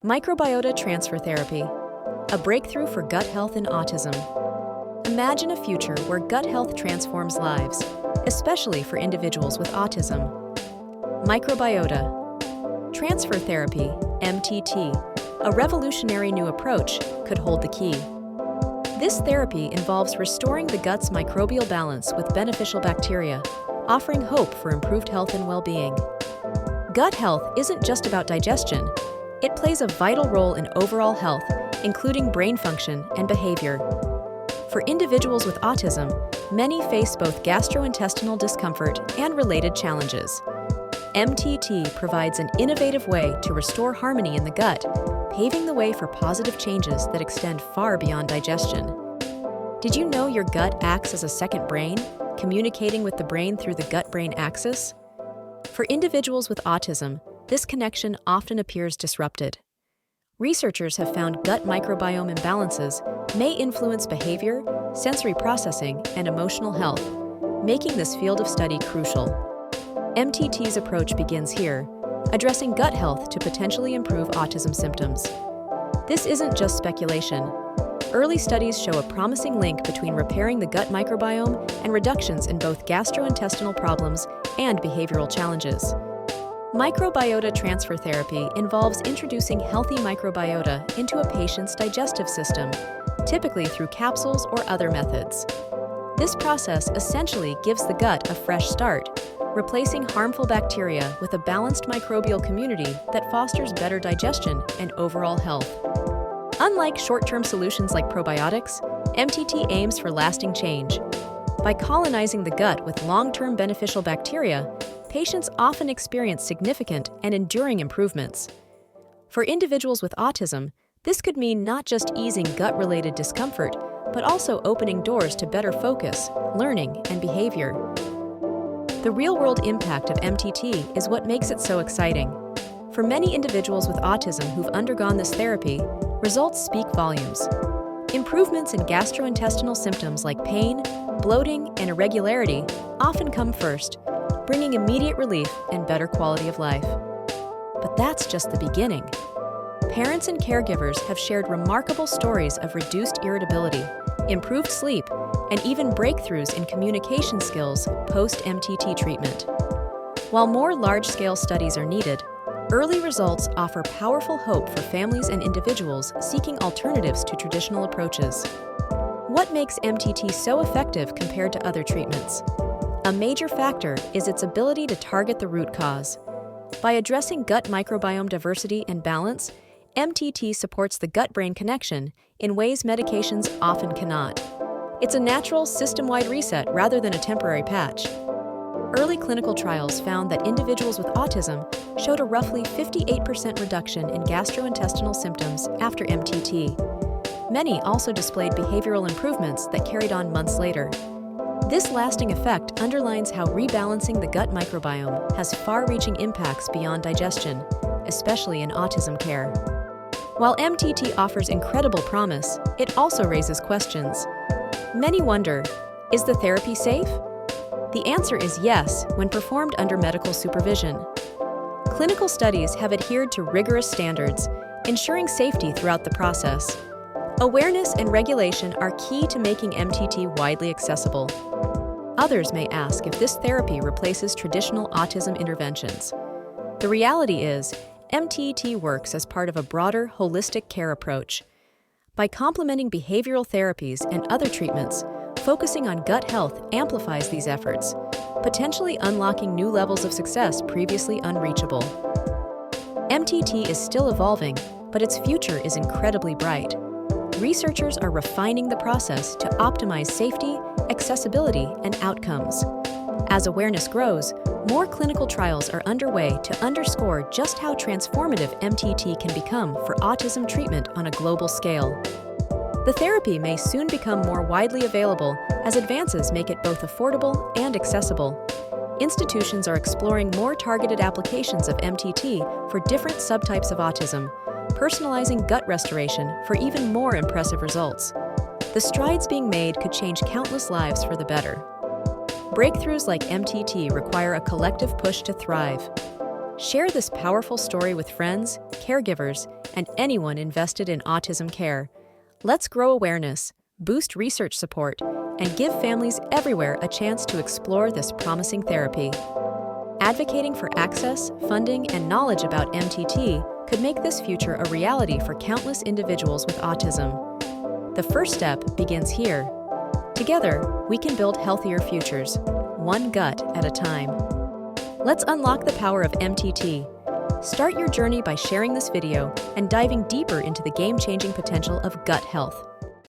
Microbiota Transfer Therapy, a breakthrough for gut health in autism. Imagine a future where gut health transforms lives, especially for individuals with autism. Microbiota Transfer Therapy, MTT, a revolutionary new approach, could hold the key. This therapy involves restoring the gut's microbial balance with beneficial bacteria, offering hope for improved health and well-being. Gut health isn't just about digestion. It plays a vital role in overall health, including brain function and behavior. For individuals with autism, many face both gastrointestinal discomfort and related challenges. MTT provides an innovative way to restore harmony in the gut, paving the way for positive changes that extend far beyond digestion. Did you know your gut acts as a second brain, communicating with the brain through the gut-brain axis? For individuals with autism, this connection often appears disrupted. Researchers have found gut microbiome imbalances may influence behavior, sensory processing, and emotional health, making this field of study crucial. MTT's approach begins here, addressing gut health to potentially improve autism symptoms. This isn't just speculation. Early studies show a promising link between repairing the gut microbiome and reductions in both gastrointestinal problems and behavioral challenges. Microbiota transfer therapy involves introducing healthy microbiota into a patient's digestive system, typically through capsules or other methods. This process essentially gives the gut a fresh start, replacing harmful bacteria with a balanced microbial community that fosters better digestion and overall health. Unlike short-term solutions like probiotics, MTT aims for lasting change. By colonizing the gut with long-term beneficial bacteria, patients often experience significant and enduring improvements. For individuals with autism, this could mean not just easing gut-related discomfort, but also opening doors to better focus, learning, and behavior. The real-world impact of MTT is what makes it so exciting. For many individuals with autism who've undergone this therapy, results speak volumes. Improvements in gastrointestinal symptoms like pain, bloating, and irregularity often come first, bringing immediate relief and better quality of life. But that's just the beginning. Parents and caregivers have shared remarkable stories of reduced irritability, improved sleep, and even breakthroughs in communication skills post-MTT treatment. While more large-scale studies are needed, early results offer powerful hope for families and individuals seeking alternatives to traditional approaches. What makes MTT so effective compared to other treatments? A major factor is its ability to target the root cause. By addressing gut microbiome diversity and balance, MTT supports the gut-brain connection in ways medications often cannot. It's a natural, system-wide reset rather than a temporary patch. Early clinical trials found that individuals with autism showed a roughly 58% reduction in gastrointestinal symptoms after MTT. Many also displayed behavioral improvements that carried on months later. This lasting effect underlines how rebalancing the gut microbiome has far-reaching impacts beyond digestion, especially in autism care. While MTT offers incredible promise, it also raises questions. Many wonder, is the therapy safe? The answer is yes when performed under medical supervision. Clinical studies have adhered to rigorous standards, ensuring safety throughout the process. Awareness and regulation are key to making MTT widely accessible. Others may ask if this therapy replaces traditional autism interventions. The reality is, MTT works as part of a broader, holistic care approach. By complementing behavioral therapies and other treatments, focusing on gut health amplifies these efforts, potentially unlocking new levels of success previously unreachable. MTT is still evolving, but its future is incredibly bright. Researchers are refining the process to optimize safety, accessibility, and outcomes. As awareness grows, more clinical trials are underway to underscore just how transformative MTT can become for autism treatment on a global scale. The therapy may soon become more widely available as advances make it both affordable and accessible. Institutions are exploring more targeted applications of MTT for different subtypes of autism, personalizing gut restoration for even more impressive results. The strides being made could change countless lives for the better. Breakthroughs like MTT require a collective push to thrive. Share this powerful story with friends, caregivers, and anyone invested in autism care. Let's grow awareness, boost research support, and give families everywhere a chance to explore this promising therapy. Advocating for access, funding, and knowledge about MTT could make this future a reality for countless individuals with autism. The first step begins here. Together, we can build healthier futures, one gut at a time. Let's unlock the power of MTT. Start your journey by sharing this video and diving deeper into the game-changing potential of gut health.